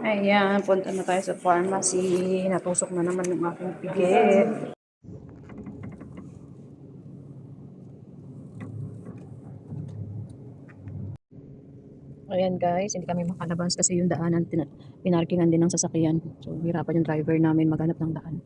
Ayan, punta na tayo sa pharmacy. Natusok na naman yung aking pigit. Ayan guys, hindi kami makalabas kasi yung daanan, pinarkingan din ng sasakyan. So, hirapan yung driver namin maghanap ng daan.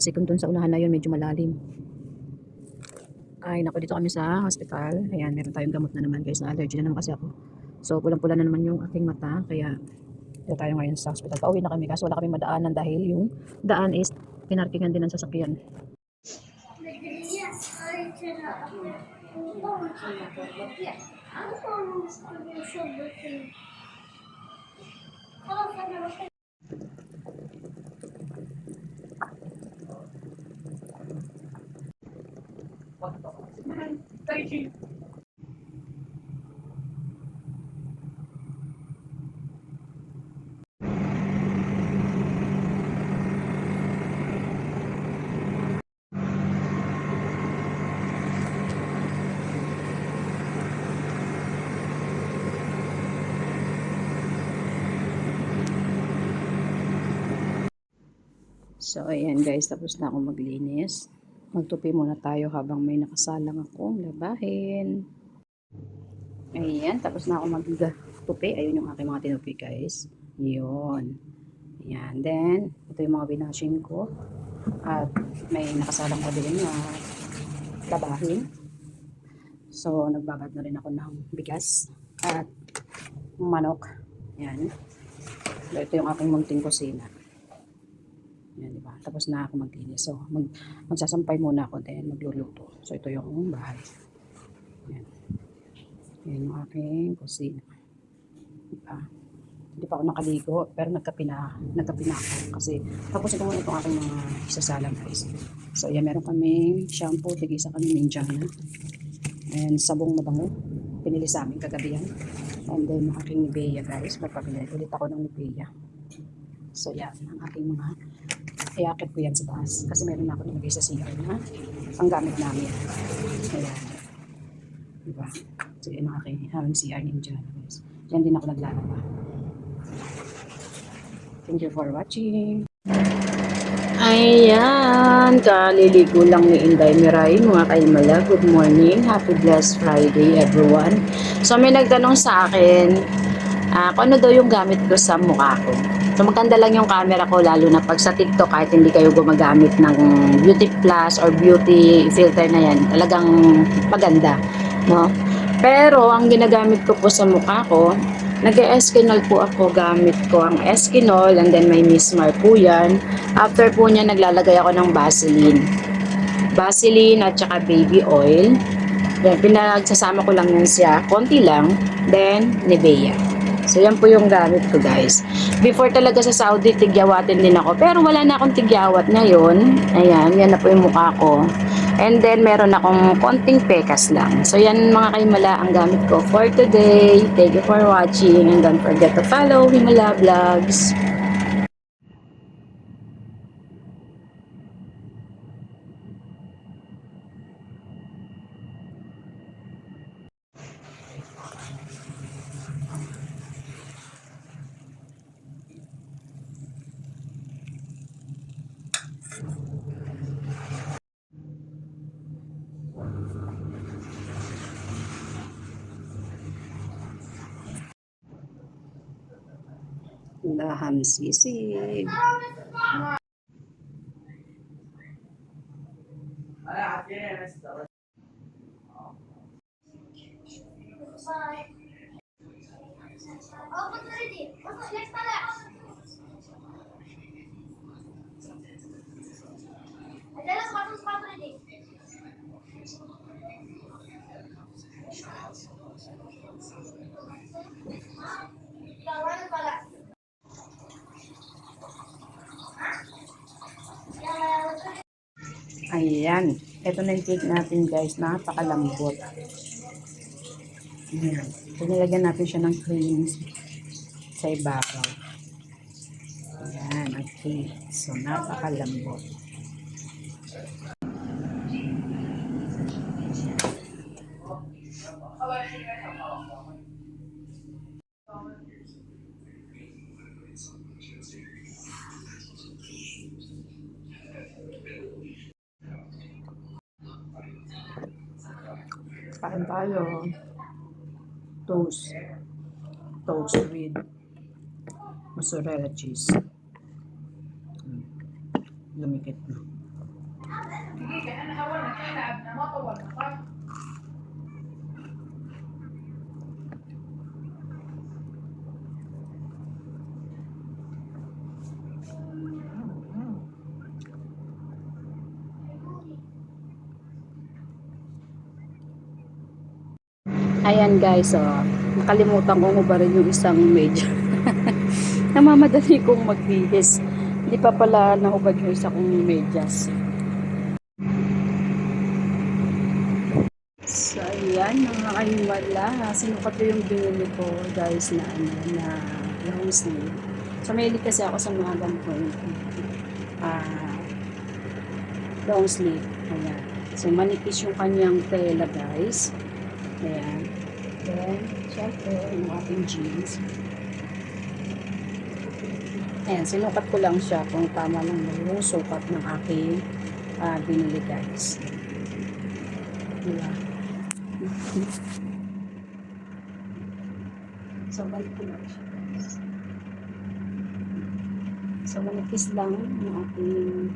Kasi kung dun sa unahan na yun, medyo malalim. Ay, naku, dito kami sa hospital. Ayan, meron tayong gamot na naman guys, na allergy na naman kasi ako. So, pulang-pula na naman yung aking mata, kaya dito tayo ngayon sa hospital. Pauwi na kami kasi wala kami madaanan dahil yung daan is pinarkingan din ng sasakyan. So, ayan guys, tapos na akong maglinis. Magtupi muna tayo habang may nakasalang akong labahin. Ayan, tapos na akong magtupi. Ayun yung aking mga tinupi guys. Yun. Ayan, then, ito yung mga binashing ko. At may nakasalang ko din na labahin. So, nagbabad na rin ako ng bigas at manok. Ayan. So, ito yung aking munting kusina. Yan, diba? Tapos na ako maglinis. So, magsasampay muna ako then magluluto. So, ito yung bahay. Yan. Yan yung aking kusina. Diba? Hindi pa ako nakaligo, pero nagkape na ako. Kasi, tapos ito muna itong aking mga isasalang guys. So, yan, meron kaming shampoo, tigisa kami Ninjana. And sabong mabango. Pinili sa amin kagabi yan. And then, aking Nivea guys. Magpapinili ulit ako ng Nivea. So, yan, ang aking mga iakit ko yan sa taas kasi meron na ako nilagay sa CR na ang gamit namin. Ayan. Diba? So, yun ang aking CR Ninja. Diyan din ako naglalaba. Thank you for watching. Ayan, kaliligo lang ni Inday Miray, mga kaimala. Good morning, happy blessed Friday everyone. So may nagtanong sa akin, kung ano daw yung gamit ko sa mukha ko. So maganda lang yung camera ko, lalo na pag sa TikTok, kahit hindi kayo gumagamit ng beauty plus or beauty filter na yan, talagang maganda, no? Pero ang ginagamit ko po sa mukha ko, nag-e-eskinol po ako, gamit ko ang eskinol and then may mismar po yan. After po niya, naglalagay ako ng Vaseline at saka baby oil. Then pinagsasama ko lang yan siya, konti lang, then Nivea. So, yan po yung gamit ko, guys. Before talaga sa Saudi, tigyawatin din ako. Pero wala na akong tigyawat ngayon. Ayan, yan na po yung mukha ko. And then, meron akong konting pekas lang. So, yan mga kaimala, ang gamit ko for today. Thank you for watching. And don't forget to follow Himala Vlogs. laham sisig. Ayan. Ito na yung cake natin guys. Napakalambot. Ayan. So, nilagyan natin siya ng cream sa ibabaw. Ayan, ang cake. So, napakalambot. Kain tayo. Toast. Toast with mozzarella cheese. Lumikit na. Ayan guys, nakalimutan kong ubarin yung isang medyo. Namamadali kong magbihis. Hindi pa pala nahubad yung isa kong medyas. So ayan, mga kaimala. Sinukat ko yung binili ko guys na long sleeve. So mahilig kasi ako sa mga ganito. Long sleeve. Ayan. So manipis yung kanyang tela guys. Ayan. Then, syempre, yung ating jeans. Ayan, sinukat ko lang siya kung tama lang yung sukat ng aking binili guys. Diba? So, balik ko lang siya guys. So, manipis lang yung ating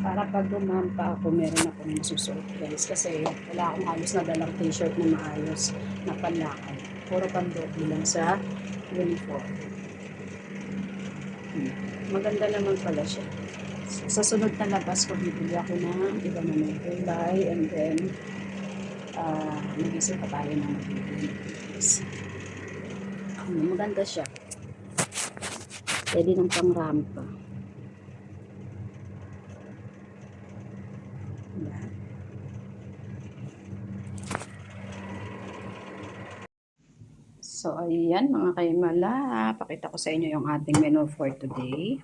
para pag dumampa ako, meron akong masusuot guys. Kasi wala akong halos na dalang t-shirt na maayos na panlakad. Puro pandobi lang sa uniform. Maganda naman pala siya. So, sa sunod na labas ko, bibili ako ng iba na may kulay. And then, mag-isip pa tayo ng mabibili. Maganda siya. Pwede ng pang-rampa. So, ayan mga kaimala. Pakita ko sa inyo yung ating menu for today.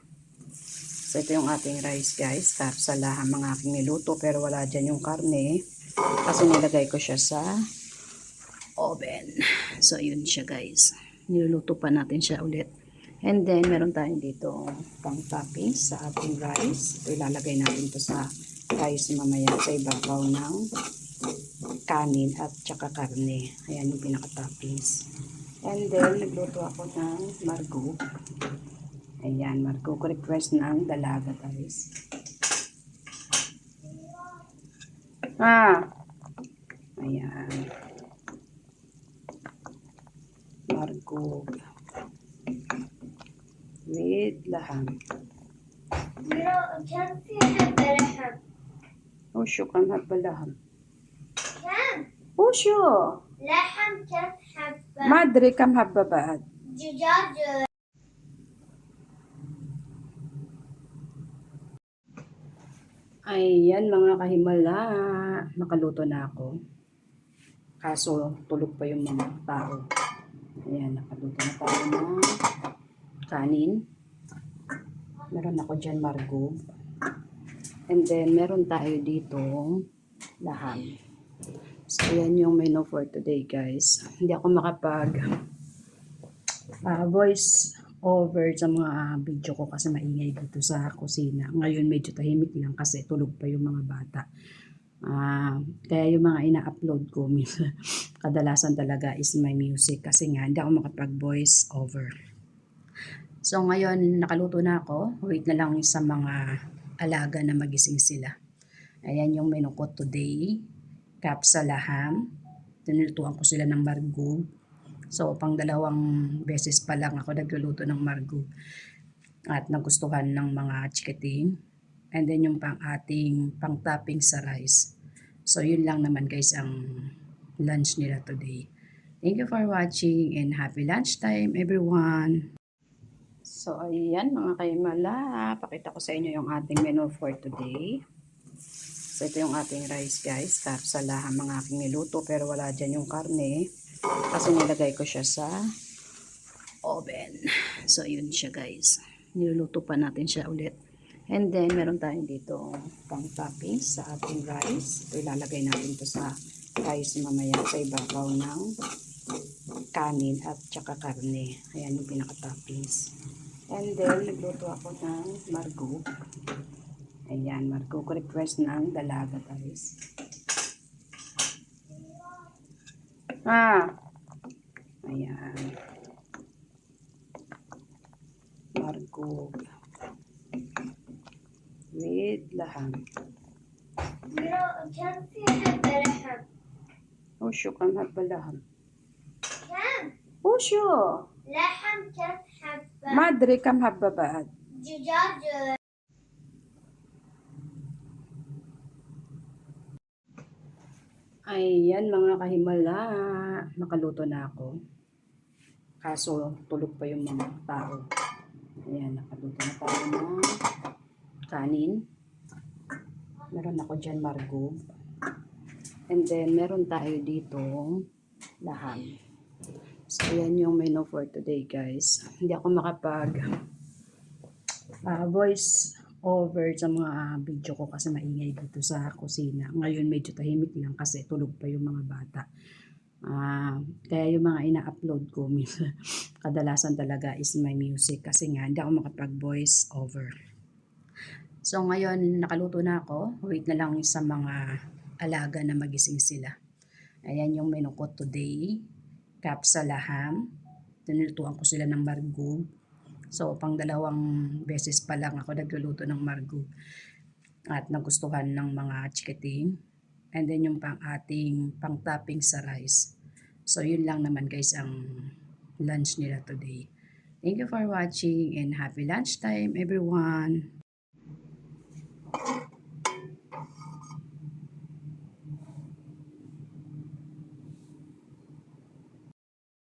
So, ito yung ating rice guys. Tapos sa laham mga aking niluto. Pero wala dyan yung karne. Kasi nilagay ko siya sa oven. So, yun siya guys. Niluluto pa natin siya ulit. And then, meron tayong dito pang toppings sa ating rice. Ito ilalagay natin to sa rice mamaya sa ibabaw ng kanin at tsaka karne. Ayan yung pinaka-toppings. And then, nagluto ako ng margo. Ayan, margo ko request ng dalaga guys. Ayan. Margo. With laham. وشو كم حبة لحم؟ كم؟ وشو؟ لحم كم حبة؟ ما أدري كم حبة بعد. دجاج. Ayan mga kahimala, nakaluto na ako. Kaso tulog pa yung mga tao. Ayan, nakaluto na tayo ng kanin. Meron ako dyan margo. And then meron tayo dito laham. So ayan yung menu for today guys. Hindi ako makapag voice over sa mga video ko kasi maingay dito sa kusina. Ngayon medyo tahimik lang kasi tulog pa yung mga bata. Kaya yung mga ina-upload ko, minsan, kadalasan talaga is my music kasi nga hindi ako makapag-voice over. So ngayon, nakaluto na ako. Wait na lang sa mga alaga na magising sila. Ayan yung menu ko today. Kapsalaham. Tinutuan ko sila ng margub. So pang dalawang beses pa lang ako nagluluto ng margub. At nagustuhan ng mga chikiting. And then yung pang ating pang topping sa rice. So yun lang naman guys ang lunch nila today. Thank you for watching and happy lunchtime everyone! So ayan mga kaimala, pakita ko sa inyo yung ating menu for today. So ito yung ating rice guys, kapsalahan mga aking niluto pero wala dyan yung karne kasi nilagay ko siya sa oven. So yun siya guys, niluluto pa natin siya ulit. And then meron tayong dito pang toppings sa ating rice. Ito ilalagay natin to sa rice mamaya sa ibabaw ng kanin at saka karne. Ayan yung pinaka-toppings. And then, nagluto ako ng margub. Ayan, margub ko request ng dalaga, guys. Ayan. Margub. With laham. كم في حبة لحم؟ Osho, kam habba laham. كم؟ Osho! لحم كم حبة؟ Madre, kam habba baad. دجاج. Ayan, mga kahimala. Nakaluto na ako. Kaso, tulog pa yung mga tao. Ayan, nakaluto na tayo ng kanin. Meron ako dyan margub. And then, meron tayo dito laham. So, ayan yung menu for today, guys. Hindi ako makapag voice over sa mga video ko kasi maingay dito sa kusina. Ngayon, medyo tahimik lang kasi tulog pa yung mga bata. Kaya yung mga ina-upload ko, minsan, kadalasan talaga is my music kasi nga hindi ako makapag-voice over. So ngayon, nakaluto na ako. Wait na lang sa mga alaga na magising sila. Ayan yung menu ko today. Kapsalaham. Tinutuan ko sila ng margub. So pang dalawang beses pa lang ako nagluluto ng margub. At nagustuhan ng mga chikiting. And then yung pang ating pang topping sa rice. So yun lang naman guys ang lunch nila today. Thank you for watching and happy lunchtime everyone!